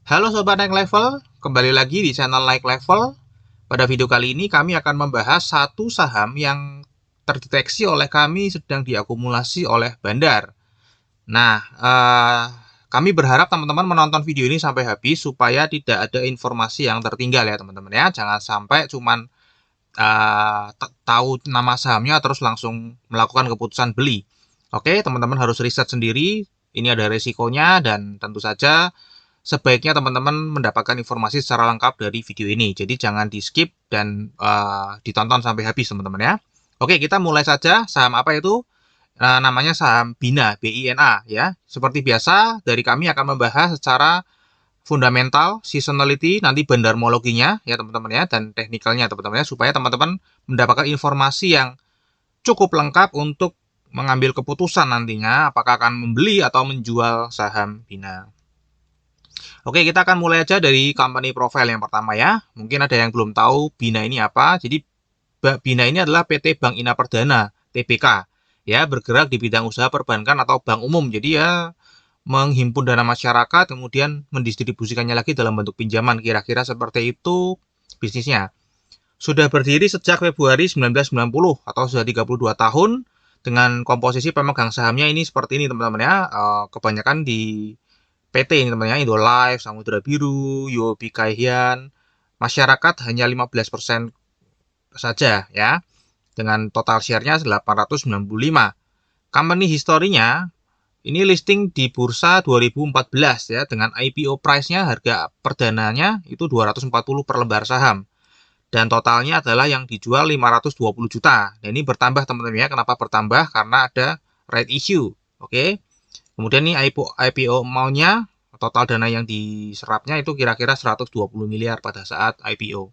Halo Sobat Naik Level, kembali lagi di channel Naik Level. Pada video kali ini kami akan membahas satu saham yang terdeteksi oleh kami sedang diakumulasi oleh Bandar. Nah, kami berharap teman-teman menonton video ini sampai habis supaya tidak ada informasi yang tertinggal ya teman-teman ya. Jangan sampai cuman tahu nama sahamnya terus langsung melakukan keputusan beli. Oke, teman-teman harus riset sendiri. Ini ada resikonya dan tentu saja sebaiknya teman-teman mendapatkan informasi secara lengkap dari video ini. Jadi jangan di skip dan ditonton sampai habis teman-teman ya. Oke, kita mulai saja. Saham apa itu? Namanya saham BINA, BINA ya. Seperti biasa, dari kami akan membahas secara fundamental, seasonality, nanti bandarmologinya ya teman-teman ya, dan teknikalnya teman-teman ya, supaya teman-teman mendapatkan informasi yang cukup lengkap untuk mengambil keputusan nantinya apakah akan membeli atau menjual saham BINA. Oke, kita akan mulai aja dari company profile yang pertama ya. Mungkin ada yang belum tahu BINA ini apa. Jadi BINA ini adalah PT Bank Ina Perdana, TBK. Ya, bergerak di bidang usaha perbankan atau bank umum. Jadi ya menghimpun dana masyarakat kemudian mendistribusikannya lagi dalam bentuk pinjaman. Kira-kira seperti itu bisnisnya. Sudah berdiri sejak Februari 1990 atau sudah 32 tahun dengan komposisi pemegang sahamnya ini seperti ini teman-teman ya. Kebanyakan di PT ini teman-teman, Indolife, Samudra Biru, UOB Kay Hian. Masyarakat hanya 15% saja ya, dengan total share-nya 895. Company historinya ini listing di bursa 2014 ya, dengan IPO price-nya harga perdananya itu 240 per lembar saham. Dan totalnya adalah yang dijual 520 juta. Dan ini bertambah teman-teman ya. Kenapa bertambah? Karena ada right issue. Oke. Kemudian ini IPO maunya total dana yang diserapnya itu kira-kira 120 miliar pada saat IPO.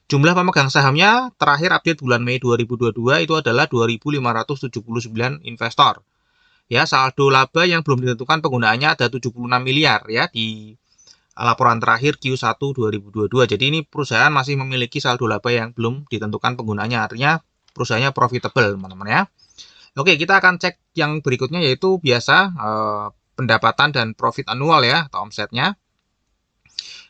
Jumlah pemegang sahamnya terakhir update bulan Mei 2022 itu adalah 2.579 investor. Ya, saldo laba yang belum ditentukan penggunaannya ada 76 miliar ya di laporan terakhir Q1 2022. Jadi ini perusahaan masih memiliki saldo laba yang belum ditentukan penggunaannya. Artinya perusahaannya profitable, teman-teman ya. Oke, kita akan cek yang berikutnya yaitu biasa pendapatan dan profit annual ya, atau omsetnya.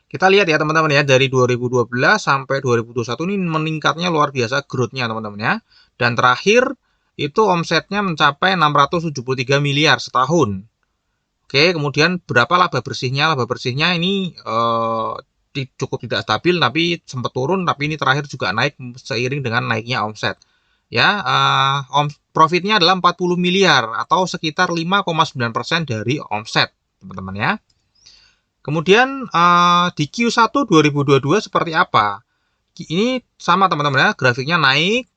Kita lihat ya teman-teman ya, dari 2012 sampai 2021 ini meningkatnya luar biasa growth-nya teman-teman ya. Dan terakhir itu omsetnya mencapai 673 miliar setahun. Oke, kemudian berapa laba bersihnya? Laba bersihnya ini cukup tidak stabil, tapi sempat turun, tapi ini terakhir juga naik seiring dengan naiknya omset. Ya, profitnya adalah 40 miliar atau sekitar 5,9% dari omset, teman-teman ya. Kemudian di Q1 2022 seperti apa? Ini sama teman-teman ya, grafiknya naik.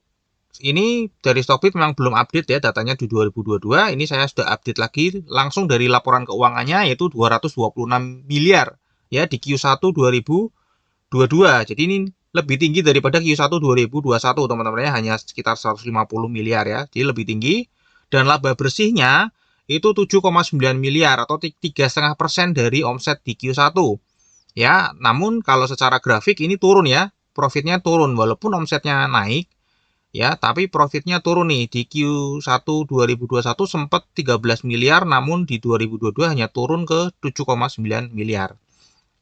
Ini dari Stockbit memang belum update ya datanya di 2022. Ini saya sudah update lagi langsung dari laporan keuangannya yaitu 226 miliar ya di Q1 2022. Jadi ini lebih tinggi daripada Q1 2021 teman-teman ya, hanya sekitar 150 miliar ya. Jadi lebih tinggi dan laba bersihnya itu 7,9 miliar atau 3,5% dari omset di Q1. Ya, namun kalau secara grafik ini turun ya. Profitnya turun walaupun omsetnya naik ya, tapi profitnya turun nih. Di Q1 2021 sempat 13 miliar, namun di 2022 hanya turun ke 7,9 miliar.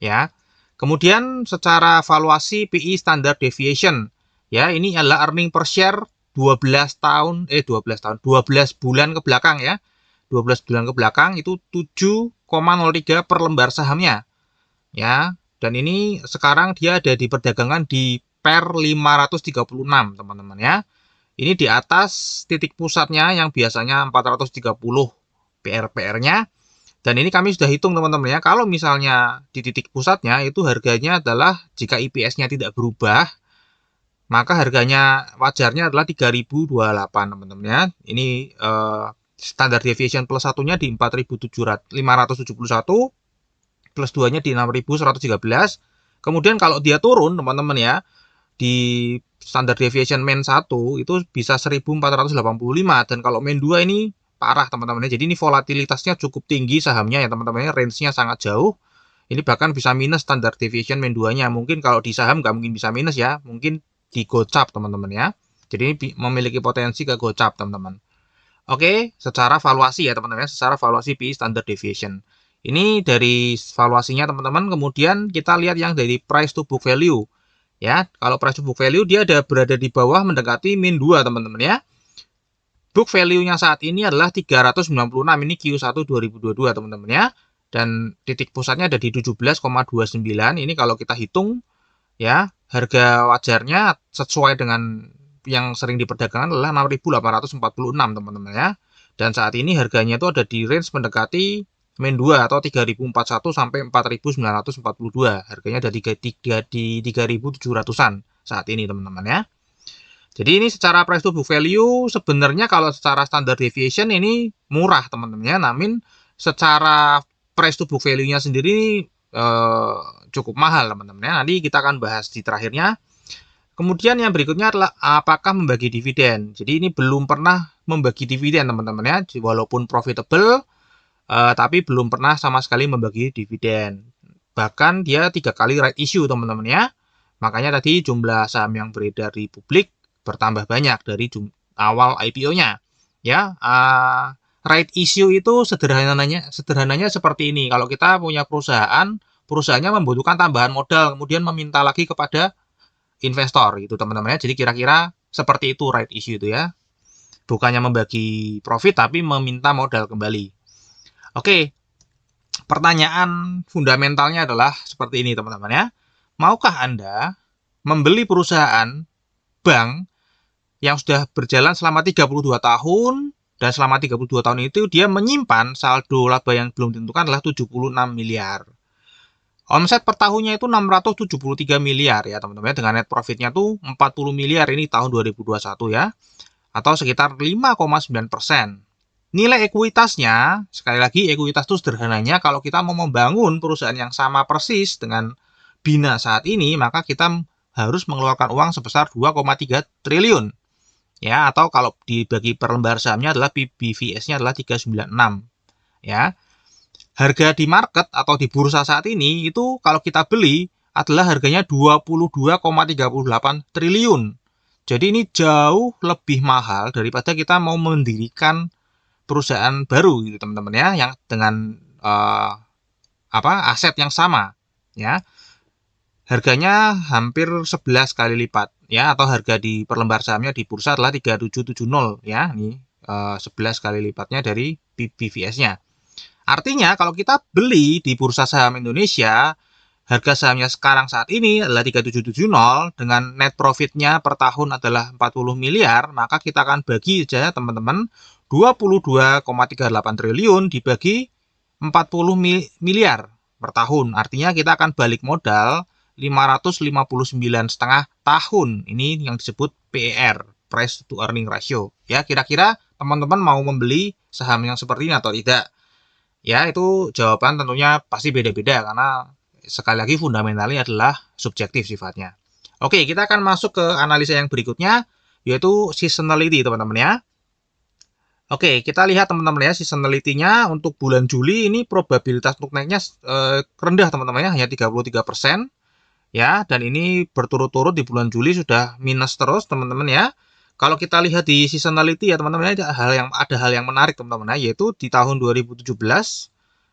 Ya. Kemudian secara valuasi PE standard deviation, ya, ini adalah earning per share 12 bulan ke belakang ya. 12 bulan ke belakang itu 7,03 per lembar sahamnya. Ya, dan ini sekarang dia ada di perdagangan di per 536 teman-teman ya. Ini di atas titik pusatnya yang biasanya 430 PR-nya. Dan ini kami sudah hitung teman-teman ya. Kalau misalnya di titik pusatnya itu harganya adalah jika IPS-nya tidak berubah, maka harganya wajarnya adalah 3028 teman-teman ya. Ini standar deviation plus satunya di 4.571 plus 2-nya di 6.113. Kemudian kalau dia turun teman-teman ya, di standar deviation main 1 itu bisa 1485 dan kalau main 2 ini parah teman-teman. Jadi ini volatilitasnya cukup tinggi sahamnya ya teman-teman, range-nya sangat jauh. Ini bahkan bisa minus standar deviation main 2-nya. Mungkin kalau di saham nggak mungkin bisa minus ya, mungkin di gocap teman-teman ya. Jadi ini memiliki potensi ke gocap teman-teman. Oke, secara valuasi ya teman-teman, secara valuasi PE standard deviation. Ini dari valuasinya teman-teman. Kemudian kita lihat yang dari price to book value. Ya, kalau price to book value dia berada di bawah mendekati min 2 teman-teman ya. Book value-nya saat ini adalah 396, ini Q1 2022 teman-teman ya. Dan titik pusatnya ada di 17,29. Ini kalau kita hitung ya, harga wajarnya sesuai dengan yang sering diperdagangkan adalah 6.846 teman-teman ya. Dan saat ini harganya itu ada di range mendekati min 2 atau 3.041 sampai 4.942. Harganya ada di 3.700-an saat ini teman-teman ya. Jadi ini secara price to book value sebenarnya kalau secara standard deviation ini murah teman-teman ya. Namun secara price to book value-nya sendiri cukup mahal teman-teman ya. Nanti kita akan bahas di terakhirnya. Kemudian yang berikutnya adalah apakah membagi dividen. Jadi ini belum pernah membagi dividen teman-teman ya. Walaupun profitable tapi belum pernah sama sekali membagi dividen. Bahkan dia 3 kali right issue teman-teman ya. Makanya tadi jumlah saham yang beredar di publik bertambah banyak dari awal IPO-nya. Ya, right issue itu sederhananya seperti ini. Kalau kita punya perusahaannya membutuhkan tambahan modal, kemudian meminta lagi kepada investor itu teman-teman ya. Jadi kira-kira seperti itu right issue itu ya. Bukannya membagi profit tapi meminta modal kembali. Oke. Pertanyaan fundamentalnya adalah seperti ini teman-teman ya. Maukah Anda membeli perusahaan bank yang sudah berjalan selama 32 tahun dan selama 32 tahun itu dia menyimpan saldo laba yang belum ditentukan adalah 76 miliar. Omset per tahunnya itu 673 miliar ya teman-teman, dengan net profitnya tuh 40 miliar ini tahun 2021 ya, atau sekitar 5,9%. Nilai ekuitasnya, sekali lagi ekuitas itu sederhananya kalau kita mau membangun perusahaan yang sama persis dengan Bina saat ini, maka kita harus mengeluarkan uang sebesar 2,3 triliun. Ya, atau kalau dibagi per lembar sahamnya adalah BVS-nya adalah 396. Ya. Harga di market atau di bursa saat ini itu kalau kita beli adalah harganya 22,38 triliun. Jadi ini jauh lebih mahal daripada kita mau mendirikan perusahaan baru gitu teman-teman ya, yang dengan aset yang sama ya. Harganya hampir 11 kali lipat ya, atau harga di perlembar sahamnya di bursa adalah 3770 ya. Ini 11 kali lipatnya dari BVS-nya. Artinya kalau kita beli di bursa saham Indonesia, harga sahamnya sekarang saat ini adalah 3770 dengan net profitnya per tahun adalah 40 miliar, maka kita akan bagi saja teman-teman 22,38 triliun dibagi 40 miliar per tahun. Artinya kita akan balik modal 559,5 tahun. Ini yang disebut PER, price to earning ratio. Ya, kira-kira teman-teman mau membeli saham yang seperti ini atau tidak? Ya, itu jawaban tentunya pasti beda-beda karena sekali lagi fundamentalnya adalah subjektif sifatnya. Oke, kita akan masuk ke analisa yang berikutnya, yaitu seasonality teman-teman ya. Oke, kita lihat teman-teman ya, seasonality-nya untuk bulan Juli ini probabilitas untuk naiknya rendah teman-teman ya, hanya 33%. Ya, dan ini berturut-turut di bulan Juli sudah minus terus teman-teman ya. Kalau kita lihat di seasonality ya teman-teman, ada hal yang menarik teman-teman ya, yaitu di tahun 2017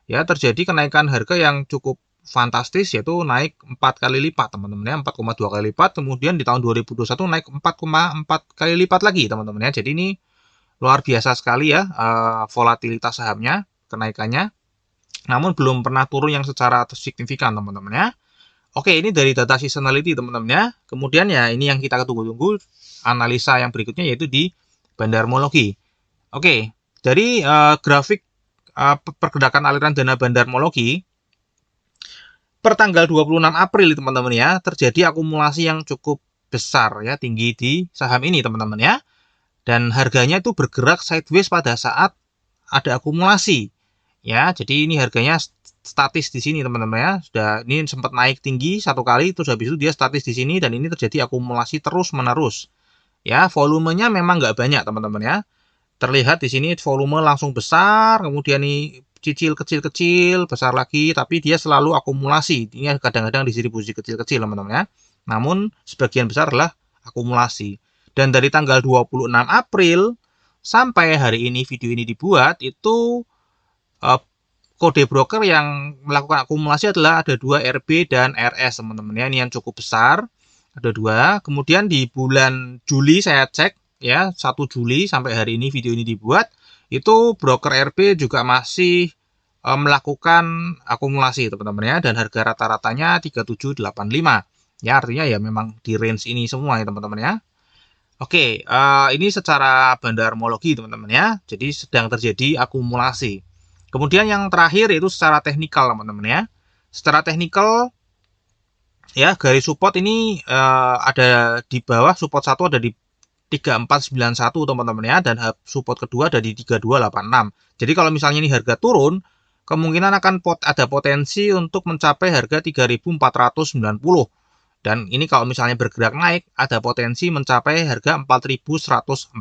ya terjadi kenaikan harga yang cukup fantastis, yaitu naik 4 kali lipat teman-teman ya, 4,2 kali lipat. Kemudian di tahun 2021 naik 4,4 kali lipat lagi teman-teman ya. Jadi ini luar biasa sekali ya volatilitas sahamnya, kenaikannya. Namun belum pernah turun yang secara signifikan teman-teman ya. Oke, ini dari data seasonality teman-teman ya. Kemudian ya ini yang kita tunggu-tunggu analisa yang berikutnya yaitu di bandarmologi. Oke, dari grafik pergerakan aliran dana bandarmologi per tanggal 26 April teman-teman ya, terjadi akumulasi yang cukup besar ya, tinggi di saham ini teman-teman ya. Dan harganya itu bergerak sideways pada saat ada akumulasi. Ya, jadi ini harganya statis di sini teman-teman ya. Sudah ini sempat naik tinggi satu kali, terus habis itu dia statis di sini dan ini terjadi akumulasi terus-menerus. Ya, volumenya memang nggak banyak teman-teman ya. Terlihat di sini volume langsung besar, kemudian ini cicil kecil-kecil, besar lagi, tapi dia selalu akumulasi. Ini kadang-kadang distribusi kecil-kecil teman-teman ya. Namun sebagian besar adalah akumulasi. Dan dari tanggal 26 April sampai hari ini video ini dibuat itu kode broker yang melakukan akumulasi adalah ada 2 RB dan RS teman-teman ya. Ini yang cukup besar. Ada 2. Kemudian di bulan Juli saya cek ya, 1 Juli sampai hari ini video ini dibuat, itu broker RB juga masih melakukan akumulasi teman-teman ya, dan harga rata-ratanya 3785. Ya, artinya ya memang di range ini semua ya teman-teman ya. Oke, ini secara bandarmologi teman-teman ya. Jadi sedang terjadi akumulasi. Kemudian yang terakhir itu secara teknikal teman-teman ya. Secara teknikal ya, garis support ini ada di bawah, support 1 ada di 3491 teman-teman ya, dan support kedua ada di 3286. Jadi kalau misalnya ini harga turun, kemungkinan akan ada potensi untuk mencapai harga 3490. Dan ini kalau misalnya bergerak naik, ada potensi mencapai harga 4140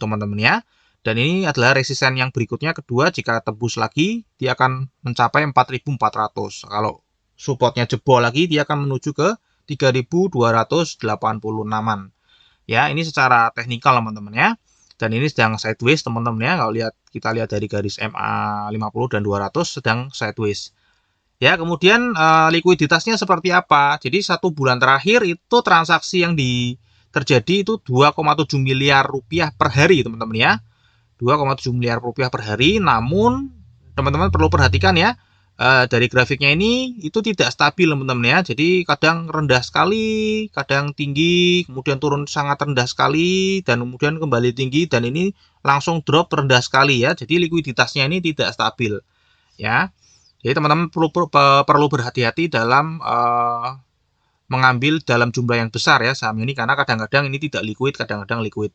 teman-teman ya. Dan ini adalah resisten yang berikutnya kedua, jika tembus lagi, dia akan mencapai 4400. Kalau supportnya jebol lagi, dia akan menuju ke 3286-an. Ya, ini secara teknikal teman-teman ya. Dan ini sedang sideways teman-teman ya. Kalau kita lihat dari garis MA 50 dan 200 sedang sideways. Ya, kemudian likuiditasnya seperti apa? Jadi 1 bulan terakhir itu transaksi yang terjadi itu 2,7 miliar rupiah per hari teman-teman ya. 2,7 miliar rupiah per hari. Namun teman-teman perlu perhatikan ya, dari grafiknya ini itu tidak stabil teman-teman ya. Jadi kadang rendah sekali, kadang tinggi, kemudian turun sangat rendah sekali, dan kemudian kembali tinggi, dan ini langsung drop rendah sekali ya. Jadi likuiditasnya ini tidak stabil ya. Jadi teman-teman perlu berhati-hati dalam mengambil dalam jumlah yang besar ya saham ini, karena kadang-kadang ini tidak liquid, kadang-kadang liquid.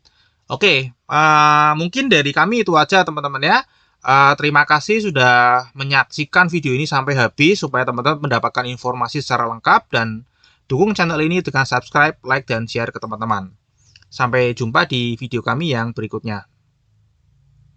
Oke, mungkin dari kami itu aja teman-teman ya. Terima kasih sudah menyaksikan video ini sampai habis, supaya teman-teman mendapatkan informasi secara lengkap, dan dukung channel ini dengan subscribe, like, dan share ke teman-teman. Sampai jumpa di video kami yang berikutnya.